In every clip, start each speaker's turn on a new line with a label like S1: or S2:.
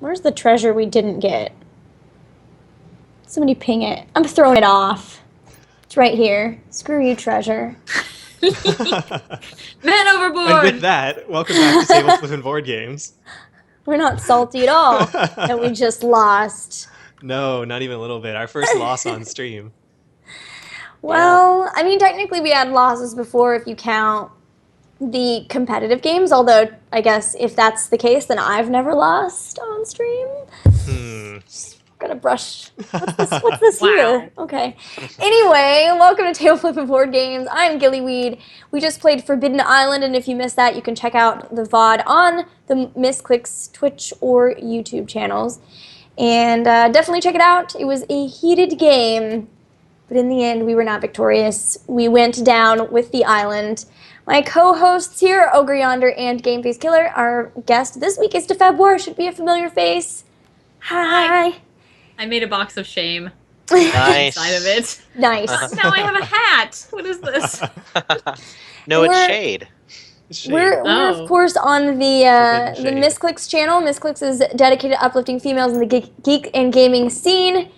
S1: Where's the treasure we didn't get? Somebody ping it. I'm throwing it off. It's right here. Screw you, treasure.
S2: Man
S3: And with
S2: overboard!
S3: that, welcome back to Table Flippin' Board Games.
S1: We're not salty at all that we just lost.
S3: No, not even a little bit. Our first loss on stream.
S1: Well, I mean, technically we had losses before if you count the competitive games, although I guess if that's the case, then I've never lost on stream. Gonna brush. What's this
S2: Wow.
S1: here? Okay. Anyway, welcome to Table Flippin' Board Games. I'm Gillyweed. We just played Forbidden Island, and if you missed that, you can check out the VOD on the Misscliks Twitch or YouTube channels. And definitely check it out. It was a heated game, but in the end, we were not victorious. We went down with the island. My co-hosts here are Ogre Yonder and Game Face Killer. Our guest this week is Defeb War. Should be a familiar face. Hi.
S2: I made a box of shame
S4: Nice.
S2: inside of it.
S1: Nice.
S2: Now I have a hat. What is this?
S4: No, it's
S1: We're-
S4: shade.
S1: We're
S2: Oh.
S1: of course on the
S3: Forbidden Shade.
S1: Misscliks channel. Misscliks is dedicated to uplifting females in the geek and gaming scene,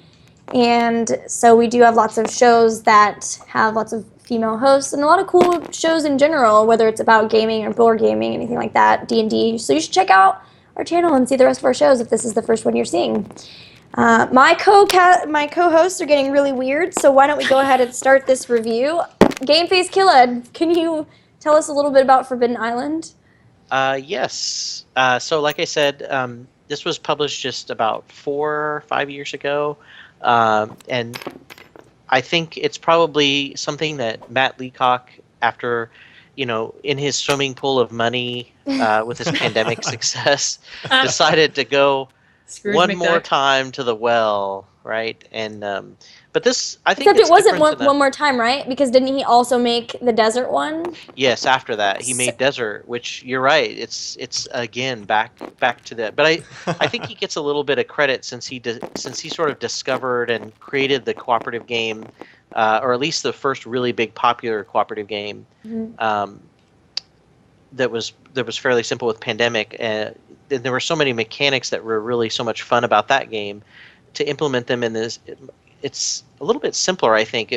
S1: and so we do have lots of shows that have lots of female hosts and a lot of cool shows in general, whether it's about gaming or board gaming, anything like that, D&D. So you should check out our channel and see the rest of our shows if this is the first one you're seeing. My co-hosts are getting really weird, so why don't we go ahead and start this review? Game Face Killer, can you tell us a little bit about Forbidden Island?
S4: Yes. So like I said, this was published just about 4 or 5 years ago. And I think it's probably something that Matt Leacock, after, in his swimming pool of money with his pandemic success, decided to go
S2: Scrooge
S4: one
S2: McDuck.
S4: more time to the well, right? And but this, I think,
S1: Except
S4: it's
S1: it wasn't
S4: different than
S1: one more time, right? Because didn't he also make the desert one?
S4: Yes, after that he made Desert, which you're right. It's again back to that. But I think he gets a little bit of credit since he sort of discovered and created the cooperative game, or at least the first really big popular cooperative game. That was fairly simple with Pandemic. And there were so many mechanics that were really so much fun about that game. To implement them in this, it's a little bit simpler, I think.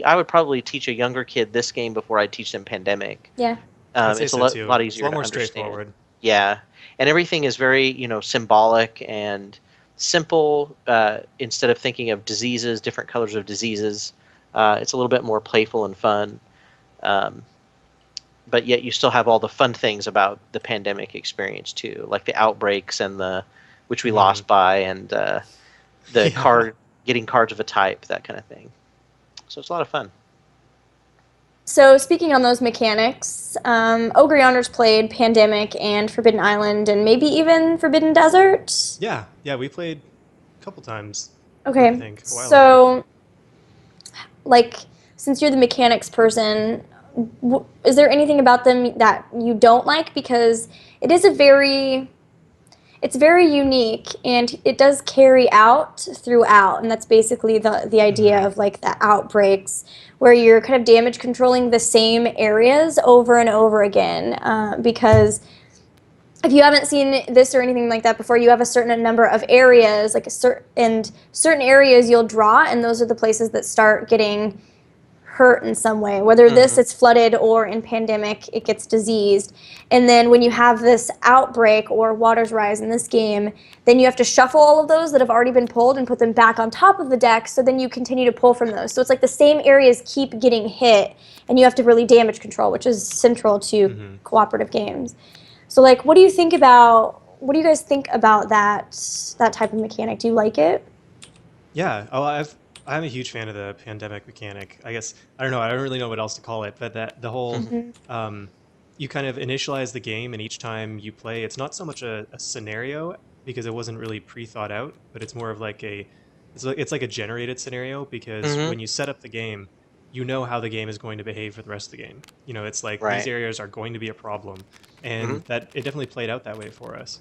S4: I would probably teach a younger kid this game before I teach them Pandemic.
S1: Yeah.
S3: I'd say
S4: It's
S3: so,
S4: a lot
S3: too.
S4: easier
S3: It's a lot
S4: to
S3: more
S4: understand.
S3: straightforward.
S4: Yeah, and everything is very, symbolic and simple. Instead of thinking of diseases, different colors of diseases, it's a little bit more playful and fun. But yet you still have all the fun things about the Pandemic experience too, like the outbreaks and which we lost by, and the getting cards of a type, that kind of thing. So it's a lot of fun.
S1: So speaking on those mechanics, Ogre Yonder's played Pandemic and Forbidden Island and maybe even Forbidden Desert.
S3: Yeah, we played a couple times.
S1: Okay,
S3: I think, a while ago.
S1: So, since you're the mechanics person, is there anything about them that you don't like? Because it is it's very unique, and it does carry out throughout, and that's basically the idea of the outbreaks, where you're kind of damage controlling the same areas over and over again, because if you haven't seen this or anything like that before, you have a certain number of areas, and certain areas you'll draw, and those are the places that start getting hurt in some way. Whether it's flooded, or in Pandemic it gets diseased. And then when you have this outbreak or waters rise in this game, then you have to shuffle all of those that have already been pulled and put them back on top of the deck, so then you continue to pull from those. So it's like the same areas keep getting hit, and you have to really damage control, which is central to cooperative games. So what do you guys think about that type of mechanic? Do you like it?
S3: Yeah. Oh, I'm a huge fan of the Pandemic mechanic. I guess I don't know. I don't really know what else to call it, but the whole you kind of initialize the game, and each time you play, it's not so much a scenario because it wasn't really pre-thought out, but it's more of it's like a generated scenario, because when you set up the game, you know how the game is going to behave for the rest of the game. It's like
S4: Right.
S3: these areas are going to be a problem, and that it definitely played out that way for us.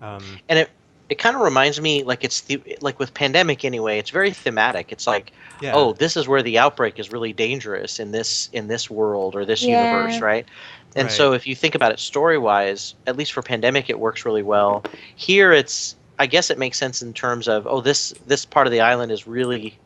S4: And it kind of reminds me, it's like with Pandemic anyway, it's very thematic. It's like,
S3: Yeah.
S4: oh, this is where the outbreak is really dangerous in this world or this universe, right? And so if you think about it story-wise, at least for Pandemic, it works really well. Here, it's I guess it makes sense in terms of, oh, this part of the island is really,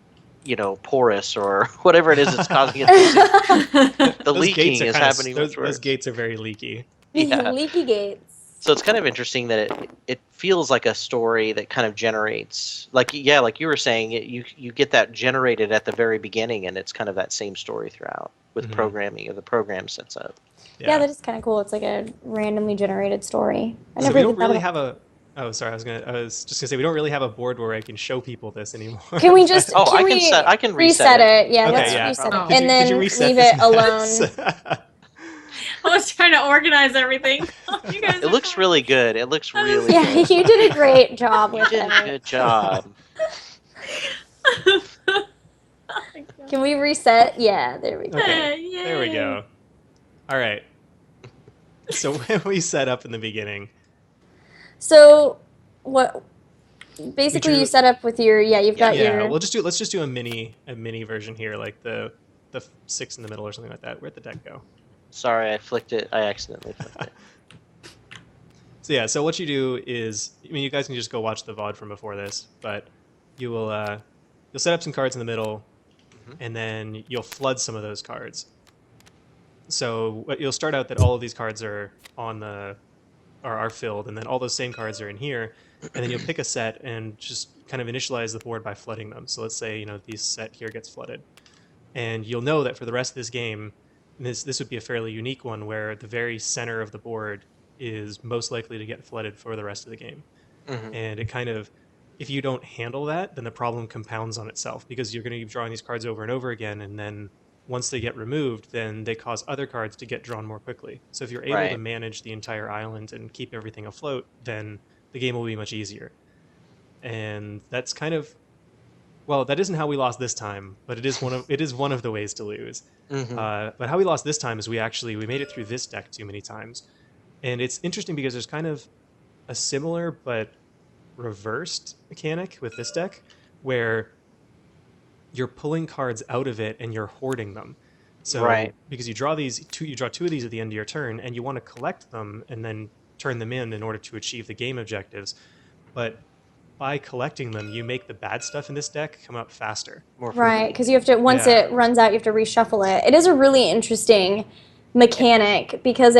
S4: porous or whatever it is that's causing it. The
S3: Those gates
S4: leaking
S3: are
S4: is
S3: kind of
S4: happening
S3: those,
S4: much
S3: those
S4: worse.
S3: gates are very leaky.
S4: Yeah.
S1: Leaky gates.
S4: So it's kind of interesting that it feels like a story that kind of generates, like you were saying, you get that generated at the very beginning, and it's kind of that same story throughout with programming, or the program sets up.
S1: Yeah, that is kind of cool. It's like a randomly generated story. I
S3: So
S1: never
S3: we
S1: even
S3: don't
S1: thought
S3: really
S1: about
S3: have a. Oh, sorry. I was just gonna say we don't really have a board where I can show people this anymore.
S1: Can we just
S4: Oh,
S1: can
S4: I can reset
S1: it? Yeah,
S3: Okay,
S1: let's
S3: yeah.
S1: reset
S2: Oh.
S1: it. And
S3: Could you
S1: then
S3: reset
S1: leave
S3: this
S1: it
S3: mess?
S1: alone.
S2: I was trying to organize everything. You guys
S4: It looks really good. It looks really
S1: Yeah,
S4: good.
S1: you did a great job
S4: You
S1: with
S4: did a
S1: it.
S4: good job.
S1: Can we reset? Yeah, there we go.
S3: Okay, there we
S2: Yay.
S3: go. All right. So when we set up in the beginning,
S1: So, what? Basically,
S3: drew-
S1: you set up with your you've got
S3: yeah,
S1: your.
S3: let's just do a mini version here, like the 6 in the middle or something like that. Where'd the deck go?
S4: Sorry, I flicked it. I accidentally flicked it.
S3: So yeah, so what you do is, I mean, you guys can just go watch the VOD from before this, but you'll set up some cards in the middle, and then you'll flood some of those cards. So you'll start out that all of these cards are are filled, and then all those same cards are in here, and then you'll pick a set and just kind of initialize the board by flooding them. So let's say this set here gets flooded, and you'll know that for the rest of this game, this would be a fairly unique one where the very center of the board is most likely to get flooded for the rest of the game. And it kind of, if you don't handle that, then the problem compounds on itself, because you're going to keep drawing these cards over and over again, and then once they get removed, then they cause other cards to get drawn more quickly. So if you're able to manage the entire island and keep everything afloat, then the game will be much easier. And that's kind of, well, that isn't how we lost this time, but it is one of the ways to lose. But how we lost this time is we made it through this deck too many times. And it's interesting because there's kind of a similar but reversed mechanic with this deck, where you're pulling cards out of it and you're hoarding them. So because you draw two of these at the end of your turn, and you want to collect them and then turn them in order to achieve the game objectives. But by collecting them, you make the bad stuff in this deck come up faster.
S1: Right, because you have to, once it runs out, you have to reshuffle it. It is a really interesting mechanic because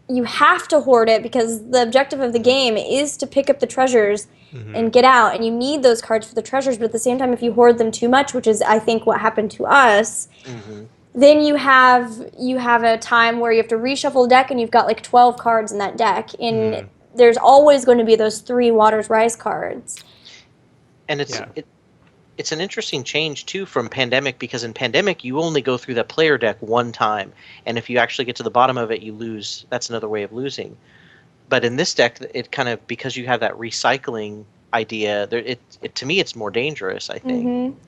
S1: you have to hoard it, because the objective of the game is to pick up the treasures and get out, and you need those cards for the treasures. But at the same time, if you hoard them too much, which is I think what happened to us, then you have a time where you have to reshuffle the deck, and you've got like 12 cards in that deck, and there's always going to be those 3 Waters Rise cards.
S4: And it's an interesting change too from Pandemic, because in Pandemic you only go through that player deck one time, and if you actually get to the bottom of it, you lose. That's another way of losing. But in this deck, it kind of, because you have that recycling idea, to me it's more dangerous, I think.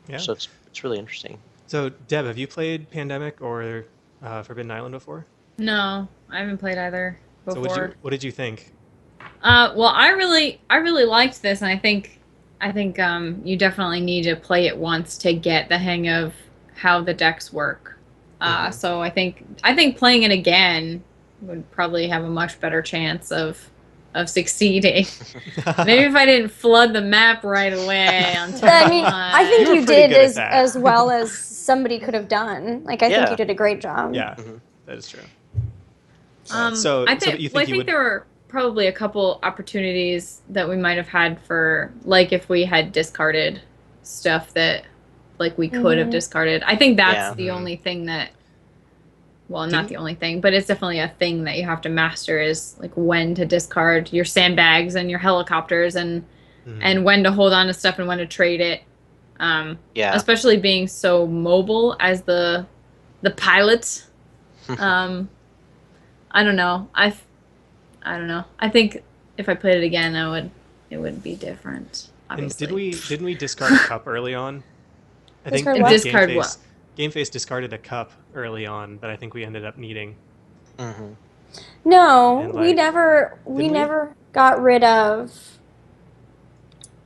S3: Yeah.
S4: So it's really interesting.
S3: So Deb, have you played Pandemic or Forbidden Island before?
S2: No, I haven't played either before.
S3: So what did you think?
S2: Well, I really liked this, and I think you definitely need to play it once to get the hang of how the decks work. So I think playing it again would probably have a much better chance of succeeding. Maybe if I didn't flood the map right away on turn
S1: I mean,
S2: one.
S1: I think you
S3: pretty
S1: did
S3: good at that.
S1: as well as somebody could have done. Like, I think you did a great job.
S3: Yeah, that is true.
S2: I think there were probably a couple opportunities that we might have had for, like, if we had discarded stuff that, like, we could have discarded. I think that's the only thing that, well, not the only thing, but it's definitely a thing that you have to master, is like when to discard your sandbags and your helicopters, and when to hold on to stuff and when to trade it. Especially being so mobile as the pilot. I don't know. I don't know. I think if I played it again, it would be different. Obviously.
S3: And didn't we discard a cup early on? I think
S1: Discard what?
S2: Discard what?
S3: Game Face discarded a cup early on that I think we ended up needing.
S1: No,
S3: And,
S1: we
S3: like,
S1: never got rid of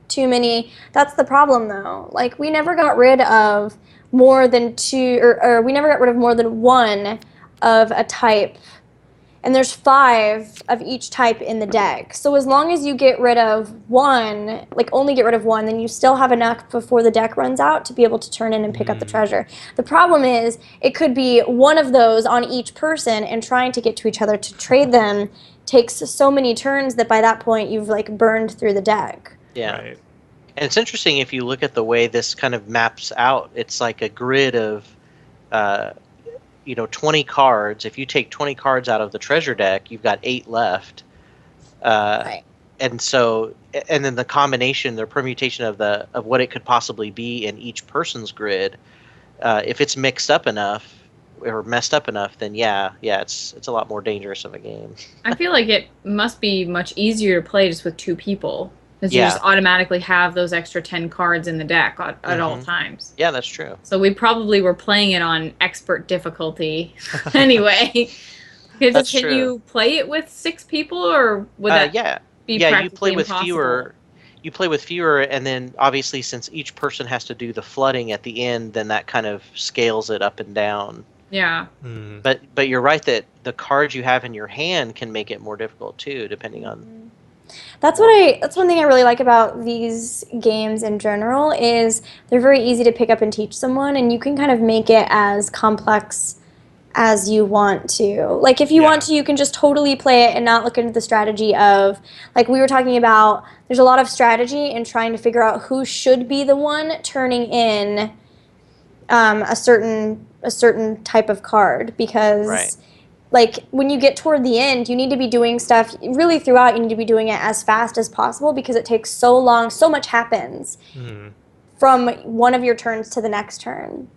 S1: too many. That's the problem, though. Like, we never got rid of more than 2, or we never got rid of more than 1 of a type. and there's 5 of each type in the deck. So as long as you get rid of one, like only get rid of one, then you still have enough before the deck runs out to be able to turn in and pick up the treasure. The problem is it could be one of those on each person, and trying to get to each other to trade them takes so many turns that by that point you've like burned through the deck.
S4: Yeah.
S3: Right.
S4: And it's interesting if you look at the way this kind of maps out. It's like a grid of 20 cards. If you take 20 cards out of the treasure deck, you've got 8 left.
S1: Right.
S4: And so, and then the combination, the permutation of what it could possibly be in each person's grid, if it's mixed up enough or messed up enough, then it's a lot more dangerous of a game.
S2: I feel like it must be much easier to play just with 2 people. Because you just automatically have those extra 10 cards in the deck at all times.
S4: Yeah, that's true.
S2: So we probably were playing it on expert difficulty anyway.
S4: That's
S2: Can
S4: true.
S2: you play it with 6 people, or would that be practically
S4: you play with
S2: impossible?
S4: fewer. You play with fewer, and then obviously since each person has to do the flooding at the end, then that kind of scales it up and down.
S2: Yeah.
S3: Mm.
S4: But you're right that the cards you have in your hand can make it more difficult too, depending on.
S1: That's one thing I really like about these games in general is they're very easy to pick up and teach someone, and you can kind of make it as complex as you want to. Like if you want to, you can just totally play it and not look into the strategy of, like we were talking about, there's a lot of strategy in trying to figure out who should be the one turning in a certain type of card, because like when you get toward the end, you need to be doing stuff really throughout. You need to be doing it as fast as possible because it takes so long. So much happens from one of your turns to the next turn.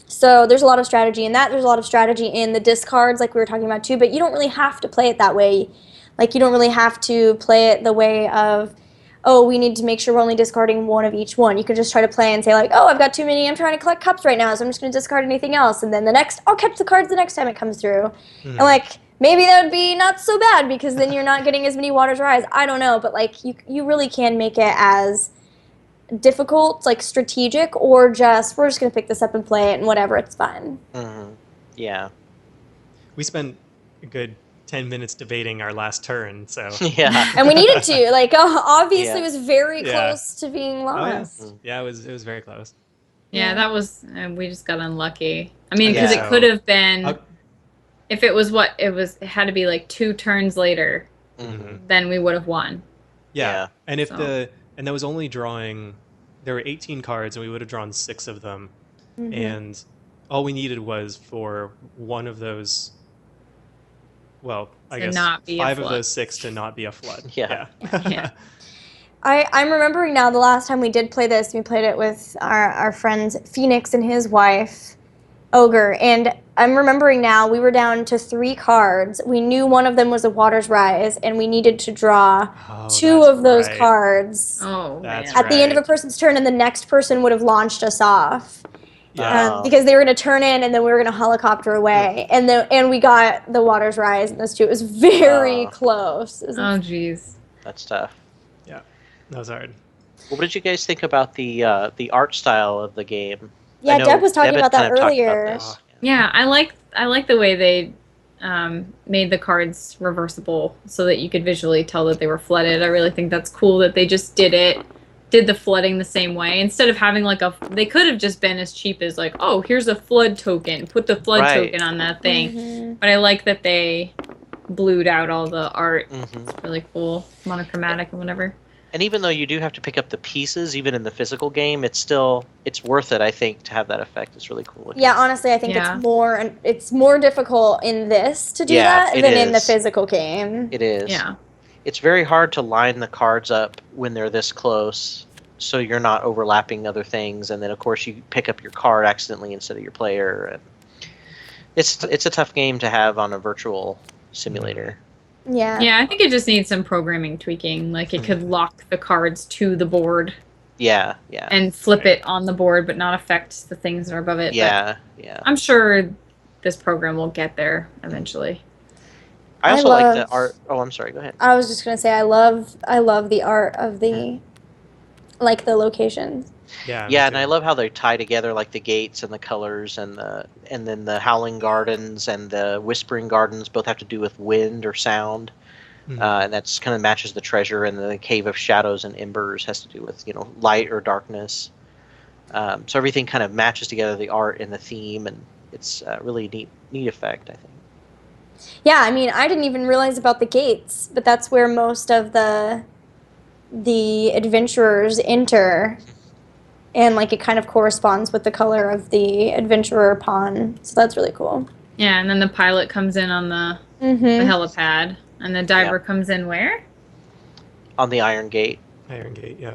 S1: So there's a lot of strategy in that. There's a lot of strategy in the discards, like we were talking about too. But you don't really have to play it that way. Like you don't really have to play it the way of, oh, we need to make sure we're only discarding one of each one. You could just try to play and say like, oh, I've got too many. I'm trying to collect cups right now, so I'm just going to discard anything else. And then the next, I'll catch the cards the next time it comes through. And like maybe that would be not so bad because then you're not getting as many Waters Rise. I don't know, but like you really can make it as difficult, like strategic, or just we're just going to pick this up and play it and whatever, it's fun.
S4: Yeah.
S3: We spent a good 10 minutes debating our last turn, so
S4: Yeah.
S1: And we needed to, like, obviously it was very close to being lost.
S3: Oh, yeah. It was very close.
S2: Yeah, that was, we just got unlucky. I mean, because it could have been, if it was it had to be like 2 turns later, then we would have won.
S3: Yeah. And if and that was only drawing, there were 18 cards and we would have drawn 6 of them. And all we needed was for one of those, well, I guess 5 of those 6 to not be a flood.
S4: Yeah.
S1: I'm remembering now the last time we did play this, we played it with our friends Phoenix and his wife, Ogre, and I'm remembering now we were down to 3 cards. We knew one of them was a Waters Rise, and we needed to draw 2 of those cards at the end of a person's turn, and the next person would have launched us off. Because they were going to turn in, and then we were going to helicopter away, and we got the Waters Rise in those 2. It was very close.
S2: Oh, jeez.
S4: That's tough.
S3: Yeah, that was hard.
S4: What did you guys think about the art style of the game?
S1: Yeah, Deb was talking about that earlier.
S2: Yeah, I like the way they made the cards reversible so that you could visually tell that they were flooded. I really think that's cool that they just did the flooding the same way instead of having like they could have just been as cheap as like, oh, here's a flood token, put the flood token on that thing. But I like that they blued out all the art. It's really cool, monochromatic and whatever.
S4: And even though you do have to pick up the pieces, even in the physical game, it's worth it, I think, to have that effect. It's really cool.
S1: Yeah, honestly, I think it's more difficult in this to do that than in the physical game.
S4: It is.
S2: Yeah.
S4: It's very hard to line the cards up when they're this close, so you're not overlapping other things. And then, of course, you pick up your card accidentally instead of your player. And it's a tough game to have on a virtual simulator.
S1: Yeah.
S2: Yeah, I think it just needs some programming tweaking. Like it could lock the cards to the board.
S4: Yeah.
S2: And flip it on the board, but not affect the things that are above it.
S4: Yeah.
S2: I'm sure this program will get there eventually.
S4: I also like the art. Oh, I'm sorry. Go ahead.
S1: I was just gonna say I love the art of the, like the locations.
S3: Yeah.
S4: Yeah, and I love how they tie together like the gates and the colors and then the Howling Gardens and the Whispering Gardens both have to do with wind or sound. And that's kind of matches the treasure, and the Cave of Shadows and Embers has to do with light or darkness. So everything kind of matches together, the art and the theme, and it's a really neat effect, I think.
S1: Yeah, I mean, I didn't even realize about the gates, but that's where most of the adventurers enter, and like it kind of corresponds with the color of the adventurer pawn. So that's really cool.
S2: Yeah, and then the pilot comes in on the helipad, and the diver comes in where?
S4: On the Iron Gate.
S3: Iron Gate, yeah.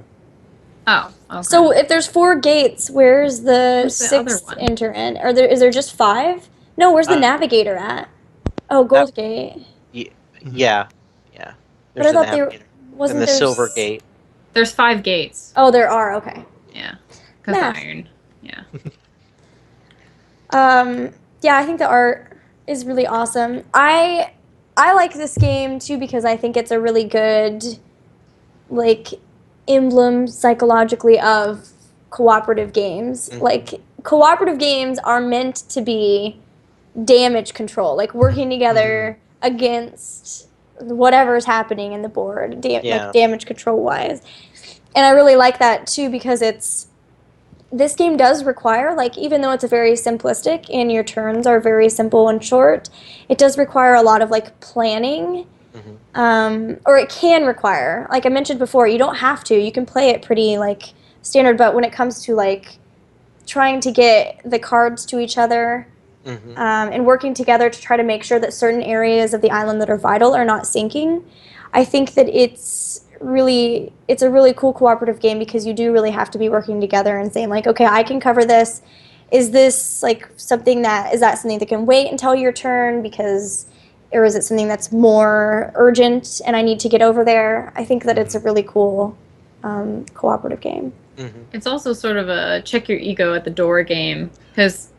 S2: Oh, okay.
S1: So if there's 4 gates, where's the 6th enter in? Is there just 5? No, where's the navigator at? Oh, Gold Gate.
S4: Yeah.
S1: But I thought wasn't
S4: and the
S1: there
S4: Silver Gate.
S2: There's 5 gates.
S1: Oh, there are. Okay.
S2: Yeah, because the iron. Yeah.
S1: Yeah, I think the art is really awesome. I like this game too because I think it's a really good emblem psychologically of cooperative games. Like cooperative games are meant to be damage control, like working together against whatever's happening in the board, like damage control wise. And I really like that too because this game does require, like, even though it's very simplistic and your turns are very simple and short, it does require a lot of like planning. Or it can require, like I mentioned before, you don't have to. You can play it pretty like standard, but when it comes to like trying to get the cards to each other and working together to try to make sure that certain areas of the island that are vital are not sinking, I think that it's a really cool cooperative game because you do really have to be working together and saying like, okay, I can cover this. Is this like something that can wait until your turn or is it something that's more urgent and I need to get over there? I think that it's a really cool cooperative game.
S2: It's also sort of a check your ego at the door game because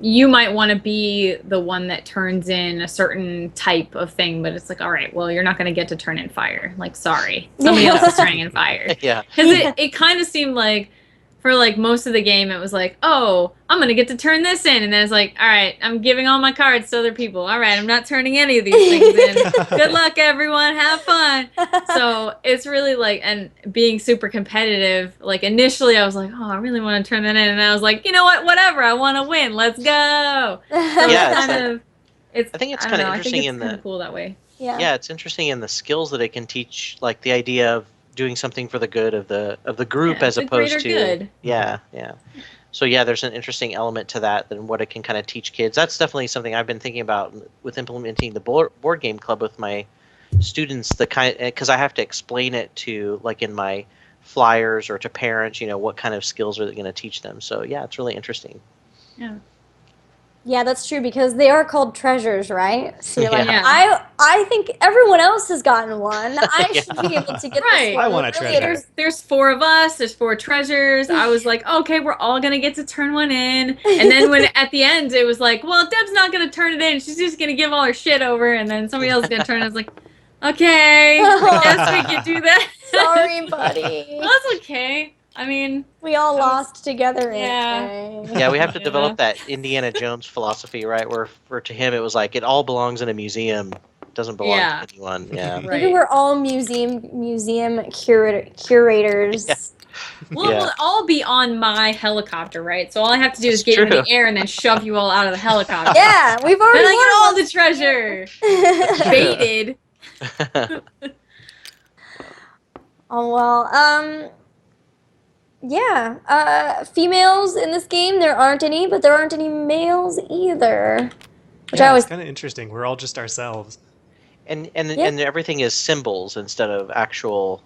S2: you might want to be the one that turns in a certain type of thing, but it's like, all right, well, you're not going to get to turn in fire. Like, sorry, somebody else is turning in fire.
S4: Yeah.
S2: Because it kind of seemed like for like most of the game, it was like, oh, I'm going to get to turn this in. And then it's like, all right, I'm giving all my cards to other people. All right, I'm not turning any of these things in. Good luck, everyone. Have fun. So it's really like, and being super competitive, like initially I was like, oh, I really want to turn that in. And I was like, you know what, whatever, I want to win. Let's go. So
S4: I think it's kind of interesting
S2: kind of cool that way.
S4: Yeah, it's interesting in the skills that it can teach, like the idea of doing something for the good of the group as opposed to
S2: good.
S4: Yeah. So there's an interesting element to that than what it can kind of teach kids. That's definitely something I've been thinking about with implementing the board game club with my students. Because I have to explain it to like in my flyers or to parents, what kind of skills are they going to teach them. So it's really interesting.
S1: Yeah, that's true because they are called treasures, right? So you're like,
S2: Yeah.
S1: I think everyone else has gotten one. I should be able to get this one.
S3: I want a treasure.
S2: There's 4 of us. There's 4 treasures. I was like, okay, we're all gonna get to turn one in. And then when at the end it was like, well, Deb's not gonna turn it in. She's just gonna give all her shit over, and then somebody else is gonna turn it. I was like, okay, I guess we can do that.
S1: Sorry, buddy.
S2: Well, that's okay. I mean,
S1: we all lost together.
S4: Yeah, we have to develop that Indiana Jones philosophy, right? Where to him it was like it all belongs in a museum, it doesn't belong to anyone. Yeah,
S2: right.
S1: Maybe we're all museum curators.
S4: Yeah.
S2: Well, it will all be on my helicopter, right? So all I have to do is get you in the air and then shove you all out of the helicopter.
S1: Yeah, we've already
S2: then I get all the treasure. Baited.
S1: Oh well, yeah, females in this game, there aren't any, but there aren't any males either. Which
S3: it's kind of interesting. We're all just ourselves.
S4: And everything is symbols instead of actual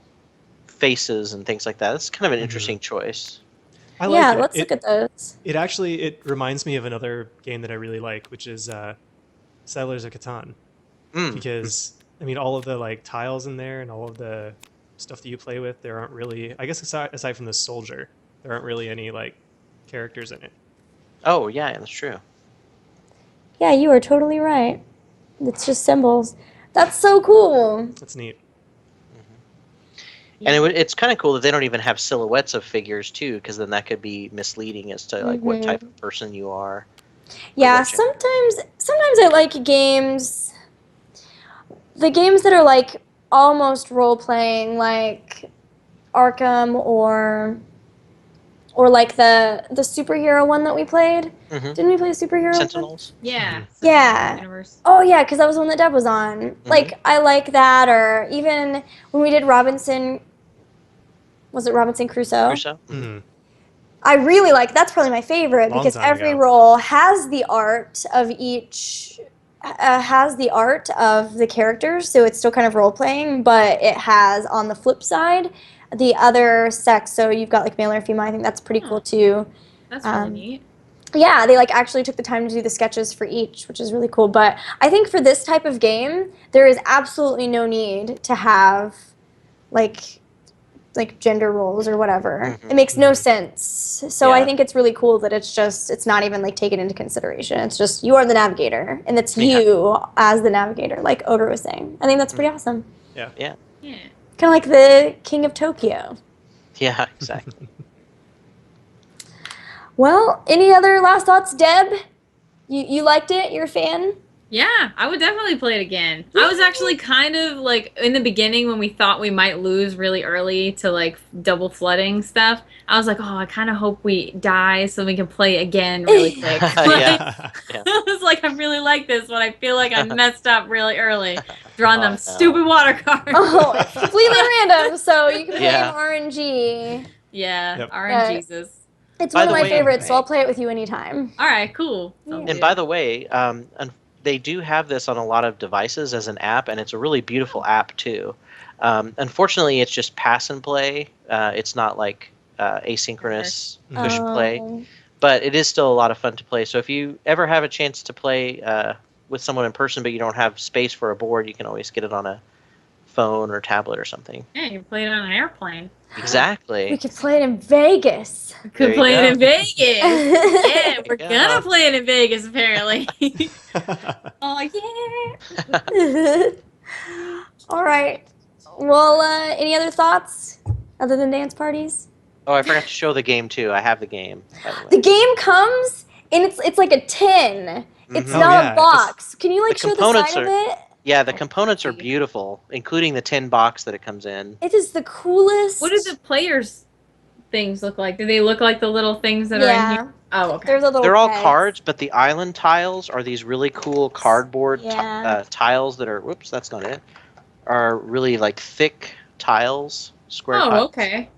S4: faces and things like that. It's kind of an interesting choice.
S3: I like it.
S1: Let's look at those.
S3: It reminds me of another game that I really like, which is Settlers of Catan. Because, I mean, all of the like tiles in there and all of the stuff that you play with, there aren't really, I guess aside from the soldier, there aren't really any like characters in it.
S4: Oh yeah, that's true.
S1: Yeah, you are totally right. It's just symbols. That's so cool.
S3: That's neat.
S4: And it's kind of cool that they don't even have silhouettes of figures too, because then that could be misleading as to like what type of person you are.
S1: Yeah, sometimes I like games. The games that are like almost role playing, like Arkham or like the superhero one that we played. Didn't we play a superhero
S4: Sentinels?
S1: one?
S2: Yeah.
S1: Yeah.
S2: Universe.
S1: Oh yeah, because that was one that Deb was on. Like I like that, or even when we did Robinson. Was it Robinson Crusoe?
S4: Crusoe?
S1: I really like that's probably my favorite because every role has the art of each. Has the art of the characters, so it's still kind of role playing, but it has on the flip side the other sex. So you've got like male or female. I think that's pretty cool too.
S2: That's really neat.
S1: Yeah, they like actually took the time to do the sketches for each, which is really cool. But I think for this type of game, there is absolutely no need to have like gender roles or whatever. It makes no sense. So I think it's really cool that it's not even like taken into consideration. It's just you are the navigator and it's you as the navigator, like Ogre was saying. I think that's pretty awesome.
S3: Yeah.
S1: Kind of like the King of Tokyo.
S4: Yeah, exactly.
S1: Well, any other last thoughts, Deb? You liked it? You're a fan?
S2: Yeah, I would definitely play it again. I was actually kind of like in the beginning when we thought we might lose really early to like double flooding stuff. I was like, oh, I kind of hope we die so we can play again really quick. I was like, I really like this, but I feel like I messed up really early drawing them stupid water cards.
S1: Oh, it's completely random, so you can play in RNG.
S2: Yeah, RNGesus.
S1: It's one of my favorites, so I'll play it with you anytime.
S2: All right, cool.
S4: And by the way, they do have this on a lot of devices as an app, and it's a really beautiful app too. Unfortunately, it's just pass and play. It's not like asynchronous push play, but it is still a lot of fun to play. So if you ever have a chance to play with someone in person, but you don't have space for a board, you can always get it on a phone or tablet or something.
S2: Yeah, you can play it on an airplane.
S4: Exactly.
S1: We could play it in Vegas.
S2: We could play it in Vegas. Yeah, we're gonna play it in Vegas apparently. Oh yeah.
S1: All right. Well, any other thoughts other than dance parties?
S4: Oh, I forgot to show the game too. I have the game. By the way.
S1: The game comes and it's like a tin. It's not a box. Can you like show the side of it?
S4: Yeah, the components are beautiful, including the tin box that it comes in.
S1: It is the coolest.
S2: What do the players' things look like? Do they look like the little things that are in here? Oh, okay.
S4: They're all cards, but the island tiles are these really cool cardboard tiles that are. Whoops, that's not it. Are really like thick tiles, square tiles.
S2: Oh, okay.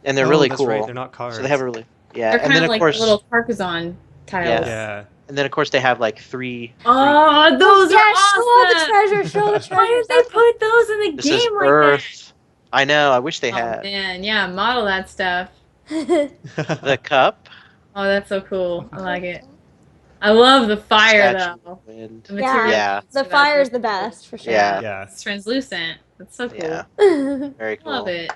S4: And they're really cool.
S3: Right. They're not cards.
S4: So they have a really
S2: They're kind of like little Carcassonne tiles.
S3: Yeah.
S4: And then, of course, they have like three.
S2: Oh, those are
S1: Show
S2: awesome!
S1: the treasure.
S2: Why did they put those in the game like
S4: Earth. That? I know. I wish they had.
S2: Oh man, yeah, model that stuff.
S4: The cup.
S2: Oh, that's so cool. I like it. I love the fire though.
S4: The
S1: yeah, the fire's the best for sure.
S4: Yeah.
S2: It's translucent. That's so cool.
S4: Yeah. Very cool.
S2: Love it.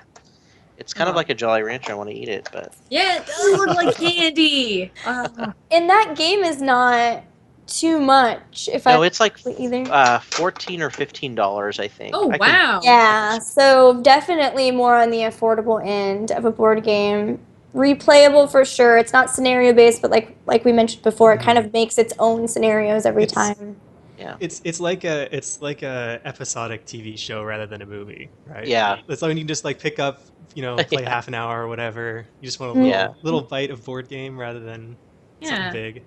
S4: It's kind of like a Jolly Rancher. I want to eat it, but
S2: yeah, it does look like candy.
S1: And that game is not too much. It's
S4: like $14 or $15, I think.
S2: Oh wow!
S1: Yeah, so definitely more on the affordable end of a board game. Replayable for sure. It's not scenario based, but like we mentioned before, it kind of makes its own scenarios every time.
S4: Yeah.
S3: It's like a episodic TV show rather than a movie, right?
S4: Yeah.
S3: It's like when you can just like pick up, play half an hour or whatever. You just want a little bite of board game rather than something big.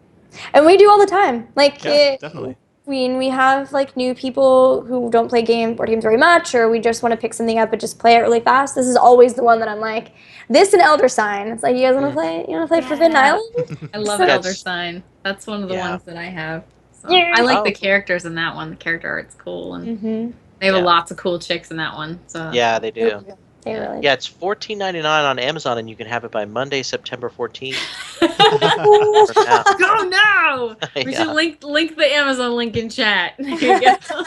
S1: And we do all the time.
S3: Definitely.
S1: We have like new people who don't play board games very much, or we just want to pick something up and just play it really fast. This is always the one that I'm like, this and Elder Sign. It's like, you guys want to play? You want to play Forbidden Island?
S2: I love Elder Sign. That's one of the ones that I have. So. I like the characters in that one. The character art's cool, and they have lots of cool chicks in that one. So
S4: yeah, they do.
S1: They really do.
S4: Yeah, it's $14.99 on Amazon, and you can have it by Monday, September 14th.
S2: Go now! We should link the Amazon link in chat. Here you go.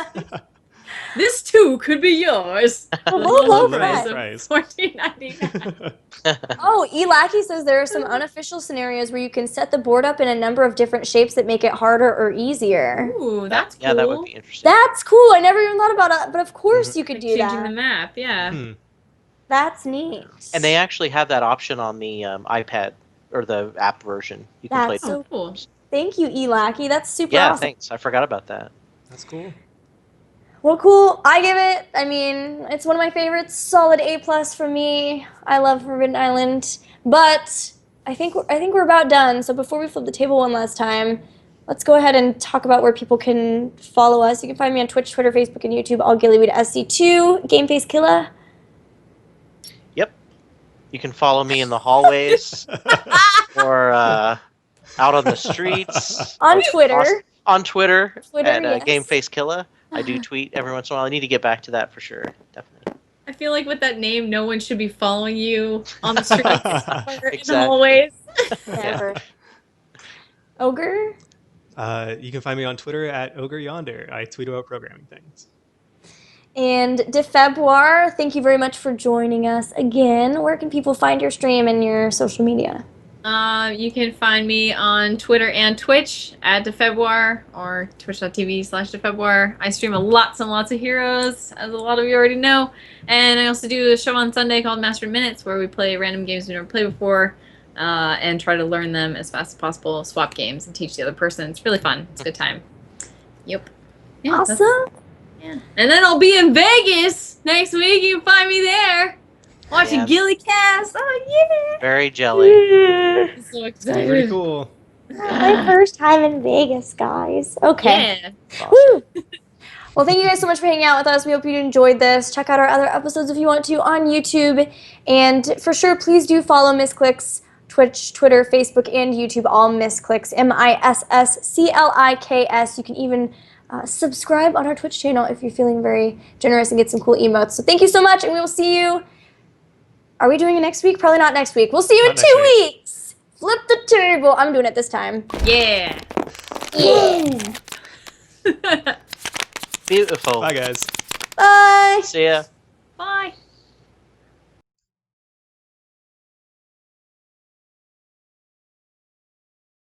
S2: This too could be yours.
S1: Low
S3: price.
S2: $14.99.
S1: Oh, Elaki says there are some unofficial scenarios where you can set the board up in a number of different shapes that make it harder or easier.
S2: Ooh, that's cool.
S4: Yeah, that would be interesting.
S1: That's cool. I never even thought about it, but of course you could do that.
S2: Changing the map, yeah.
S1: That's neat.
S4: And they actually have that option on the iPad or the app version. You can play.
S1: That's so
S2: cool.
S1: Thank you, Elaki. That's super
S4: Yeah,
S1: awesome.
S4: thanks. I forgot about that.
S3: That's cool.
S1: Well, cool. I give it, I mean, it's one of my favorites. Solid A+ for me. I love Forbidden Island. But I think we're about done. So before we flip the table one last time, let's go ahead and talk about where people can follow us. You can find me on Twitch, Twitter, Facebook, and YouTube, all Gillyweed SC2, Gameface Killa.
S4: Yep. You can follow me in the hallways or out on the streets.
S1: On Twitter.
S4: On Twitter at
S1: yes.
S4: Gameface Killa. I do tweet every once in a while. I need to get back to that for sure. Definitely.
S2: I feel like with that name, no one should be following you on the streets or in the
S4: Exactly.
S2: hallways.
S1: Never. Ogre?
S3: You can find me on Twitter at Ogre Yonder. I tweet about programming things.
S1: And DeFebruar, thank you very much for joining us again. Where can people find your stream and your social media?
S2: You can find me on Twitter and Twitch at DeFebruar or twitch.tv/DeFebruar. I stream lots and lots of heroes, as a lot of you already know. And I also do a show on Sunday called Master Minutes, where we play random games we've never played before and try to learn them as fast as possible, swap games, and teach the other person. It's really fun. It's a good time. Yep. Yeah,
S1: awesome.
S2: Yeah. And then I'll be in Vegas next week. You can find me there. Watching GillyCast. Oh, yeah.
S4: Very jelly.
S1: Yeah.
S2: I'm so excited.
S3: Pretty cool.
S1: My first time in Vegas, guys. Okay.
S2: Yeah.
S1: Woo! Well, thank you guys so much for hanging out with us. We hope you enjoyed this. Check out our other episodes if you want to on YouTube. And for sure, please do follow Misscliks, Twitch, Twitter, Facebook, and YouTube. All Misscliks. MISSCLIKS. You can even subscribe on our Twitch channel if you're feeling very generous and get some cool emotes. So thank you so much, and we will see you. Are we doing it next week? Probably not next week. We'll see you in 2 weeks. Flip the table. I'm doing it this time.
S2: Yeah.
S1: Yeah.
S4: Beautiful.
S3: Bye, guys.
S1: Bye.
S4: See ya.
S2: Bye.